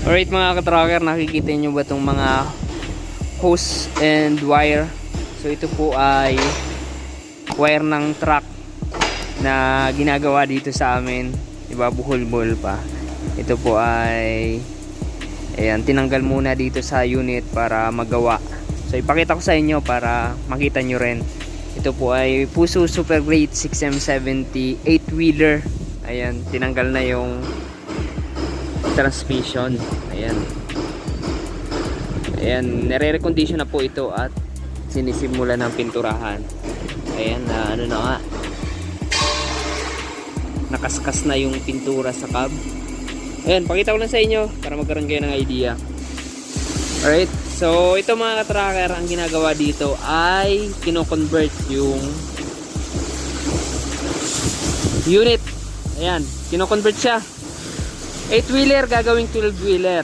Alright mga ka-tracker, nakikita nyo ba itong mga hose and wire? So ito po ay wire ng truck na ginagawa dito sa amin. Diba, buhol-buhol pa. Ito po ay ayan, tinanggal muna dito sa unit para magawa. So ipakita ko sa inyo para makita nyo rin. Ito po ay Fuso Super Great 6M70 8-wheeler. Ayan, tinanggal na yung transmission. Ayan. Ayan, nire-recondition na po ito at sinisimula ng pinturahan. Ayan, ano na nga. Nakaskas na yung pintura sa cab. Ayan, pakita ko lang sa inyo para magkaroon kayo ng idea. Alright, so ito mga ka-tracker, ang ginagawa dito ay kino-convert yung unit. Ayan, kino-convert siya. 8-wheeler gagawing 12-wheeler.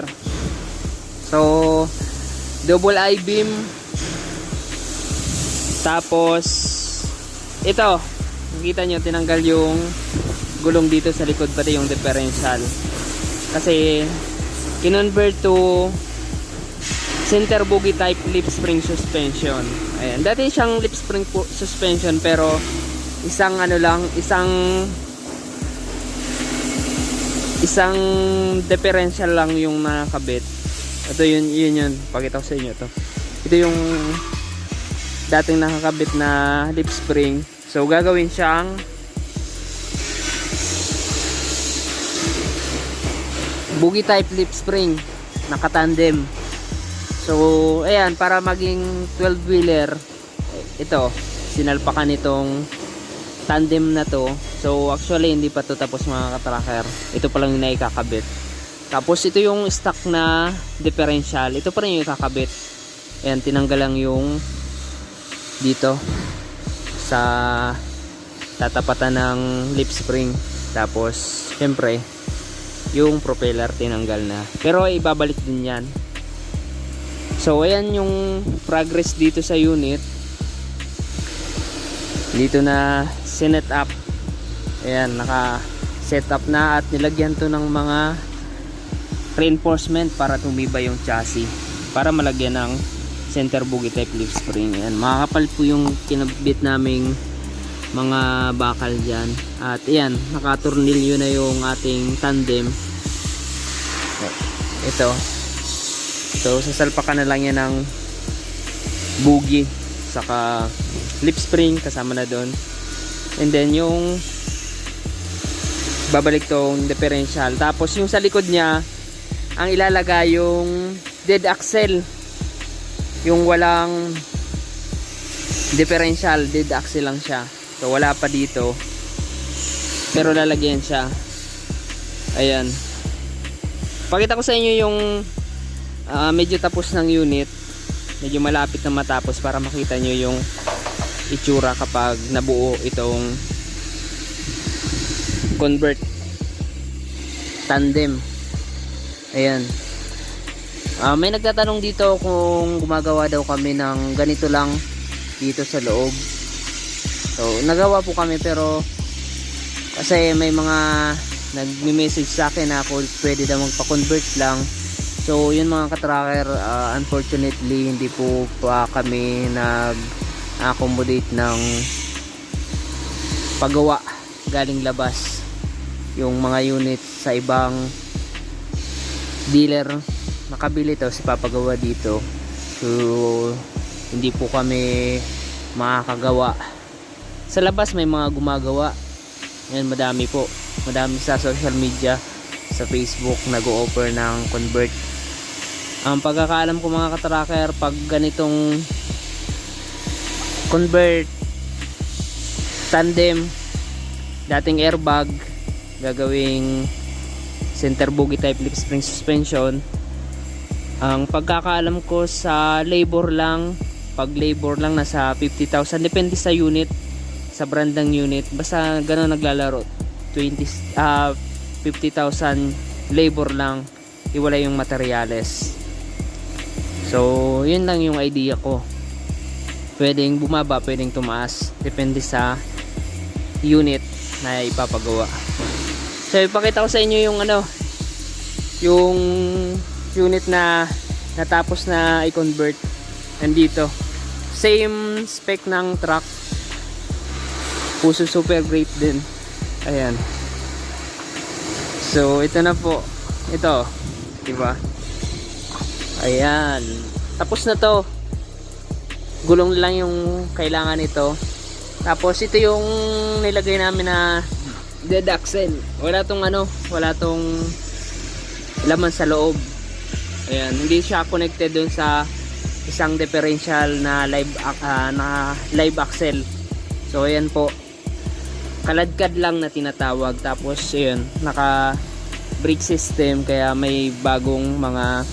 So double I-beam. Tapos ito, nakita nyo, tinanggal yung gulong dito sa likod, pati yung differential. Kasi kinonvert to center bogie type lip spring suspension. Ayan, dati siyang lip spring suspension pero isang ano lang, isang differential lang yung nakakabit. Ito yun. Pakita ko sa inyo to. Ito yung dating nakakabit na lip spring. So gagawin siyang bogie type lip spring, naka-tandem. So ayan, para maging 12-wheeler, ito sinalpakan itong tandem na to. So actually hindi pa to tapos mga ka-tracker. Ito pa lang yung naikakabit. Tapos ito yung stock na differential. Ito pa rin yung ikakabit. Ayan, tinanggal lang yung dito sa tatapatan ng lip spring. Tapos syempre yung propeller tinanggal na. Pero ibabalik din yan. So ayan yung progress dito sa unit. Dito na sinet up. Ayan, naka set up na at nilagyan to ng mga reinforcement para tumibay yung chassis, para malagyan ng center bogie type lip spring. Ayan, makakapal po yung kinabit naming mga bakal dyan. At ayan, nakatornilyo na yung ating tandem. Ito, so sasalpakan na lang yan ng bogie saka lip spring kasama na doon. And then yung babalik tong differential. Tapos yung sa likod niya, ang ilalagay yung dead axle. Yung walang differential, dead axle lang siya. So wala pa dito. Pero lalagyan siya. Ayan. Pakita ko sa inyo yung medyo tapos ng unit. Medyo malapit na matapos para makita nyo yung itsura kapag nabuo itong convert tandem. Ayan. May nagtatanong dito kung gumagawa daw kami ng ganito lang dito sa loob. So nagawa po kami, pero kasi may mga nagme-message sa akin na ako pwede daw magpa-convert lang. So yun mga ka-tracker, unfortunately hindi po pa kami nag-accommodate ng paggawa galing labas yung mga unit sa ibang dealer. Makabili to si papagawa dito. So hindi po kami makakagawa. Sa labas may mga gumagawa. Yan, madami po. Madami sa social media, sa Facebook nag-o-offer ng convert. Ang pagkakaalam ko mga ka-tracker, pag ganitong convert tandem, dating airbag, gagawing center bogie type lip spring suspension, ang pagkakaalam ko sa labor lang, pag labor lang nasa 50,000, depende sa unit, sa brand ng unit, basta gano'n naglalaro, 50,000 labor lang, iwala yung materyales. So yun lang yung idea ko. Pwedeng bumaba, pwedeng tumaas, depende sa unit na ipapagawa. So ipakita ko sa inyo yung yung unit na natapos na i-convert. Nandito. Same spec ng truck. Puso super great din. Ayan. So, ito na po. Ito. Diba? Ayan. Tapos na to. Gulong lang yung kailangan nito. Tapos, ito yung nilagay namin na dead axle. Wala tong wala tong laman sa loob. Ayan. Hindi siya connected dun sa isang differential na live axle. So, ayan po. Kaladkad lang na tinatawag. Tapos yun, naka brake system, kaya may bagong mga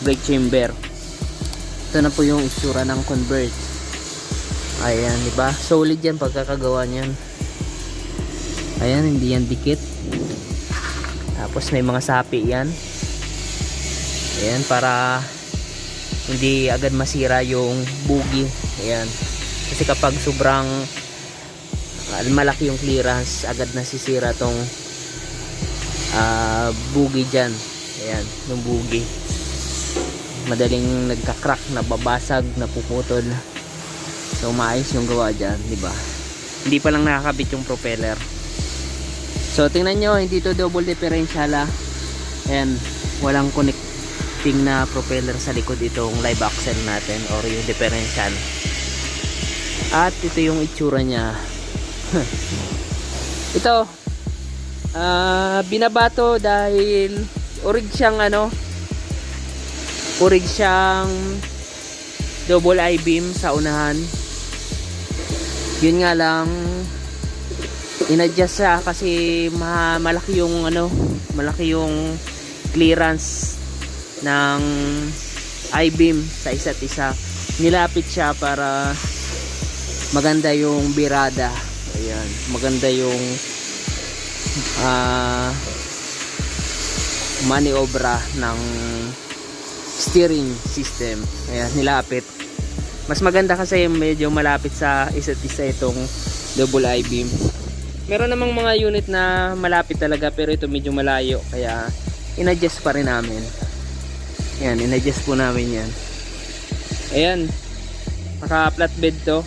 brake chamber. Ito na po yung itsura ng convert. Ayan, diba? Solid yan pagkakagawa niyan. Ayan, hindi yan dikit. Tapos may mga sapi yan. Ayan, para hindi agad masira yung bugi. Ayan, kasi kapag sobrang malaki yung clearance, agad nasisira tong bugi dyan. Ayan, yung bugi madaling nagka-crack, nababasag, napuputol. So maayos yung gawa dyan, diba? Hindi pa lang nakakabit yung propeller. So tingnan nyo, hindi to double differential. Ayan, walang connecting na propeller sa likod itong live axle natin or yung differential. At ito yung itsura nya. Ito binabato dahil orig siyang double I-beam sa unahan. Yun nga lang, inadjust siya kasi malaki yung clearance ng I-beam sa isa't isa. Nilapit siya para maganda yung birada. Ayan, maganda yung maniobra ng steering system. Ayan, nilapit. Mas maganda kasi medyo malapit sa isa't isa itong double I-beam. Meron namang mga unit na malapit talaga, pero ito medyo malayo, kaya in-adjust pa rin namin. Ayan, in-adjust po namin yan. Ayan, naka flatbed to.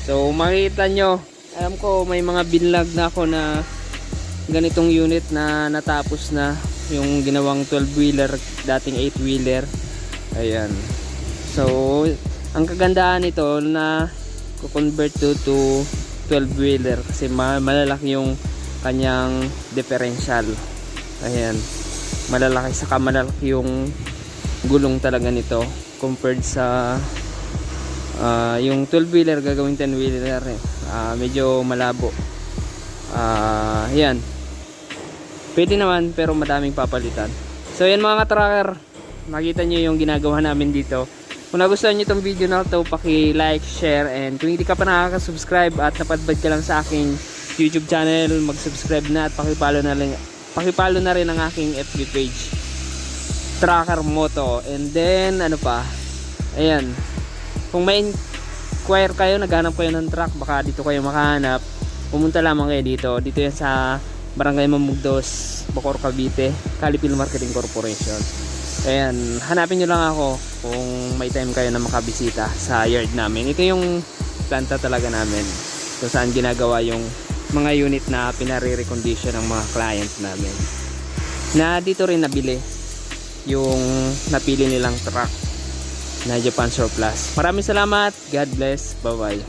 So makikita nyo, alam ko may mga binlag na ako na ganitong unit na natapos na, yung ginawang 12-wheeler, dating 8-wheeler. Ayan. So ang kagandahan nito na ko-convert to 12-wheeler kasi malalaki yung kanyang differential. Ayan. Malalaki, saka malalaki yung gulong talaga nito compared sa yung 12-wheeler gagawing 10-wheeler medyo malabo. Yan, pwede naman pero madaming papalitan. So yan mga ka-tracker, makita nyo yung ginagawa namin dito. Kung nagustuhan nyo itong video na ito, paki-like, share, and kung hindi ka pa nakaka-subscribe at napadbad ka lang sa aking YouTube channel, mag-subscribe na at pakipalo na rin ang aking FB page, Tracker Moto. And then ano pa, ayan, kung may inquire kayo, naghanap kayo ng truck, baka dito kayo makahanap, pumunta lamang kayo dito. Dito yan sa Barangay Mamugdos, Bacoor, Cavite, Calipil Marketing Corporation. Ayan, hanapin nyo lang ako kung may time kayo na makabisita sa yard namin. Ito yung planta talaga namin, kung saan ginagawa yung mga unit na pinare-recondition ng mga client namin, na dito rin nabili yung napili nilang truck na Japan Surplus. Maraming salamat. God bless. Bye bye.